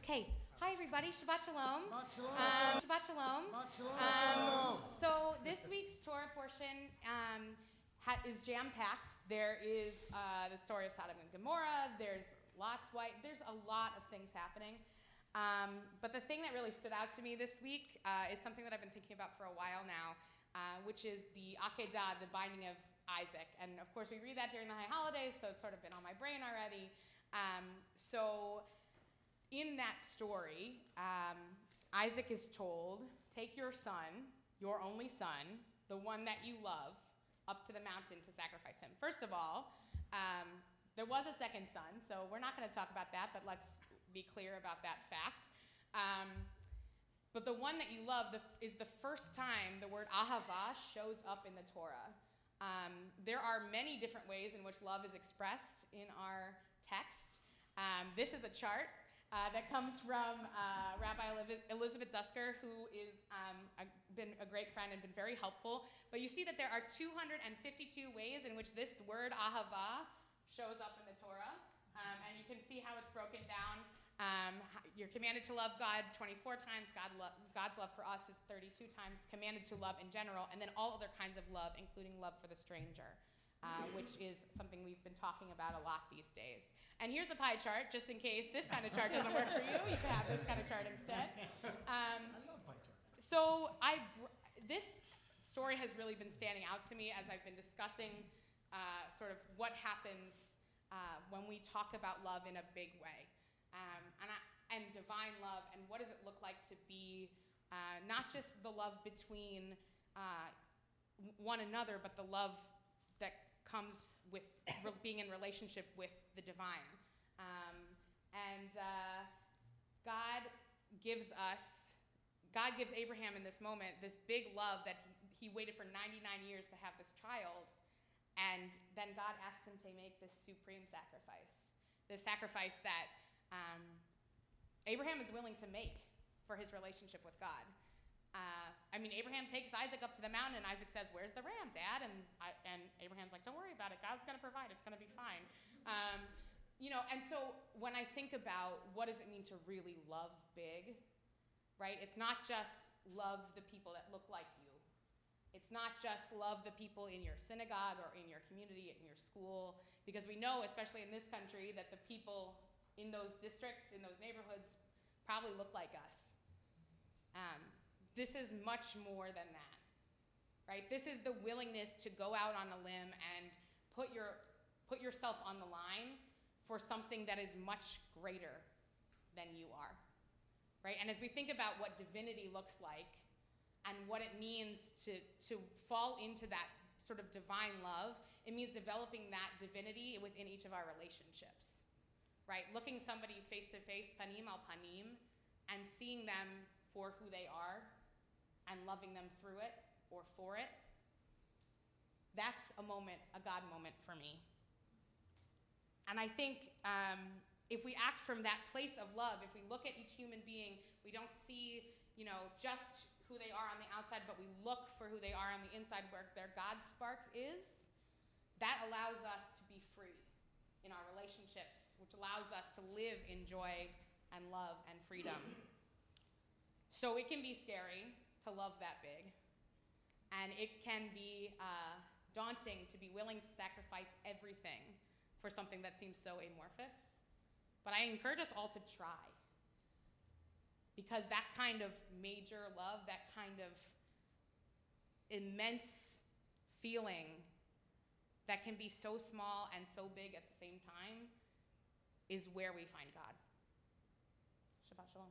Okay. Hi, everybody. Shabbat Shalom. Shabbat Shalom. Shabbat Shalom. Shabbat Shalom. So this week's Torah portion is jam-packed. There is the story of Sodom and Gomorrah. There's Lot's wife. There's a lot of things happening. But the thing that really stood out to me this week is something that I've been thinking about for a while now, which is the Akedah, the binding of Isaac. And of course, we read that during the high holidays, so it's sort of been on my brain already. So in that story, Isaac is told, take your son, your only son, the one that you love, up to the mountain to sacrifice him. First of all, there was a second son, so we're not going to talk about that, but let's be clear about that fact. But the one that you love is the first time the word ahava shows up in the Torah. There are many different ways in which love is expressed in our text. This is a chart that comes from Rabbi Elizabeth Dusker, who is been a great friend and been very helpful. But you see that there are 252 ways in which this word ahava shows up in the Torah. And you can see how it's broken down. You're commanded to love God 24 times. God's love for us is 32 times. Commanded to love in general. And then all other kinds of love, including love for the stranger, which is something we've been talking about a lot these days. And here's a pie chart, just in case this kind of chart doesn't work for you. You can have this kind of chart instead. I love pie charts. So this story has really been standing out to me as I've been discussing sort of what happens when we talk about love in a big way, and divine love, and what does it look like to be not just the love between one another, but the love that comes with being in relationship with the divine. God gives Abraham in this moment this big love that he waited for 99 years to have this child. And then God asks him to make this supreme sacrifice, this sacrifice that Abraham is willing to make for his relationship with God. Abraham takes Isaac up to the mountain, and Isaac says, "Where's the ram, Dad?" And Abraham's like, "Don't worry about it. God's going to provide. It's going to be fine." And so when I think about what does it mean to really love big, right? It's not just love the people that look like you. It's not just love the people in your synagogue or in your community, in your school, because we know, especially in this country, that the people in those districts, in those neighborhoods, probably look like us. This is much more than that, right? This is the willingness to go out on a limb and put yourself on the line for something that is much greater than you are, right? And as we think about what divinity looks like, and what it means to fall into that sort of divine love, it means developing that divinity within each of our relationships, right? Looking somebody face to face, panim al panim, and seeing them for who they are and loving them through it or for it. That's a God moment for me. And I think if we act from that place of love, if we look at each human being, we don't see, just who they are on the outside, but we look for who they are on the inside, where their God spark is, that allows us to be free in our relationships, which allows us to live in joy and love and freedom. So it can be scary to love that big, and it can be daunting to be willing to sacrifice everything for something that seems so amorphous. But I encourage us all to try. Because that kind of major love, that kind of immense feeling that can be so small and so big at the same time is where we find God. Shabbat Shalom.